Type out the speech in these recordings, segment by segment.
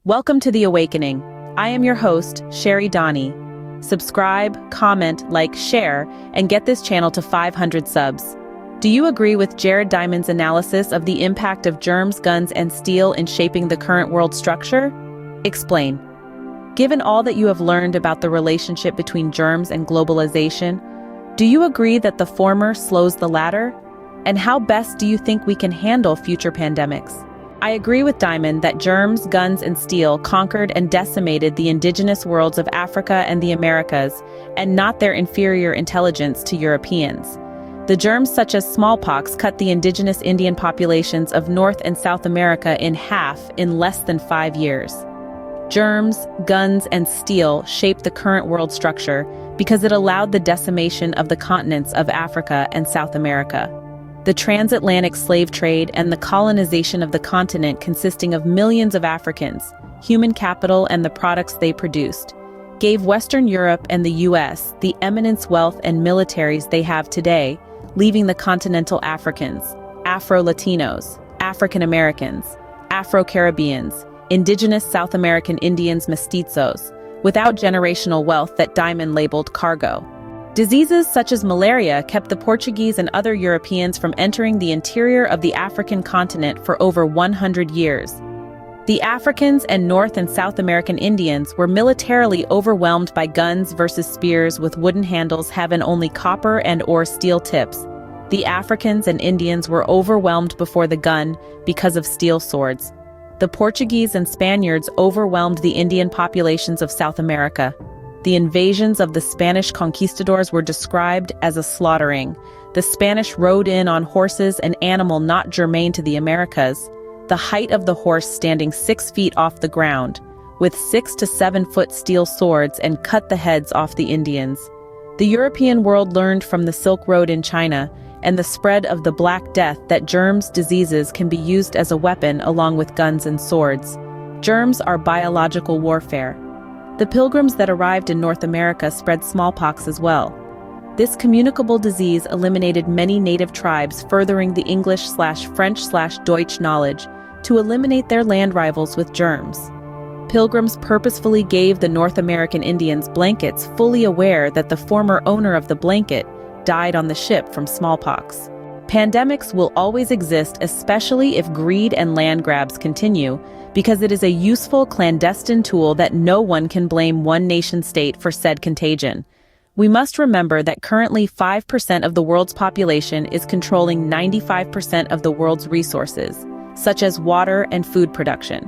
Welcome to The Awakening. I am your host, Sherry Donnie. Subscribe, comment, like, share, and get this channel to 500 subs. Do you agree with Jared Diamond's analysis of the impact of germs, guns, and steel in shaping the current world structure? Explain. Given all that you have learned about the relationship between germs and globalization, do you agree that the former slows the latter? And how best do you think we can handle future pandemics? I agree with Diamond that germs, guns, and steel conquered and decimated the indigenous worlds of Africa and the Americas, and not their inferior intelligence to Europeans. The germs such as smallpox cut the indigenous Indian populations of North and South America in half in less than 5 years. Germs, guns, and steel shaped the current world structure because it allowed the decimation of the continents of Africa and South America. The transatlantic slave trade and the colonization of the continent consisting of millions of Africans, human capital and the products they produced, gave Western Europe and the US the eminence, wealth, and militaries they have today, leaving the continental Africans, Afro-Latinos, African Americans, Afro-Caribbeans, indigenous South American Indians mestizos, without generational wealth that Diamond labeled cargo. Diseases such as malaria kept the Portuguese and other Europeans from entering the interior of the African continent for over 100 years. The Africans and North and South American Indians were militarily overwhelmed by guns versus spears with wooden handles having only copper and/or steel tips. The Africans and Indians were overwhelmed before the gun because of steel swords. The Portuguese and Spaniards overwhelmed the Indian populations of South America. The invasions of the Spanish conquistadors were described as a slaughtering. The Spanish rode in on horses, an animal not germane to the Americas, the height of the horse standing 6 feet off the ground, with 6 to 7 foot steel swords, and cut the heads off the Indians. The European world learned from the Silk Road in China and the spread of the Black Death that germs, diseases can be used as a weapon along with guns and swords. Germs are biological warfare. The Pilgrims that arrived in North America spread smallpox as well. This communicable disease eliminated many native tribes, furthering the English/French/Deutsch knowledge to eliminate their land rivals with germs. Pilgrims purposefully gave the North American Indians blankets, fully aware that the former owner of the blanket died on the ship from smallpox. Pandemics will always exist, especially if greed and land grabs continue, because it is a useful clandestine tool that no one can blame one nation-state for said contagion. We must remember that currently 5% of the world's population is controlling 95% of the world's resources, such as water and food production.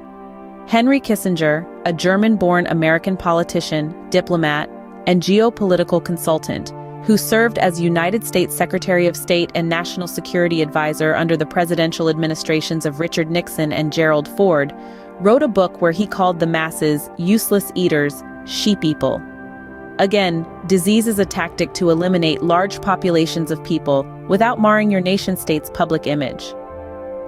Henry Kissinger, a German-born American politician, diplomat, and geopolitical consultant, who served as United States Secretary of State and National Security Advisor under the presidential administrations of Richard Nixon and Gerald Ford, wrote a book where he called the masses useless eaters, sheep-people. Again, disease is a tactic to eliminate large populations of people without marring your nation-state's public image.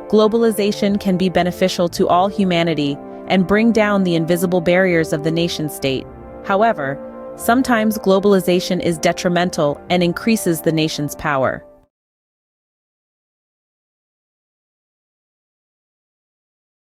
Globalization can be beneficial to all humanity and bring down the invisible barriers of the nation-state. However, sometimes globalization is detrimental and increases the nation's power.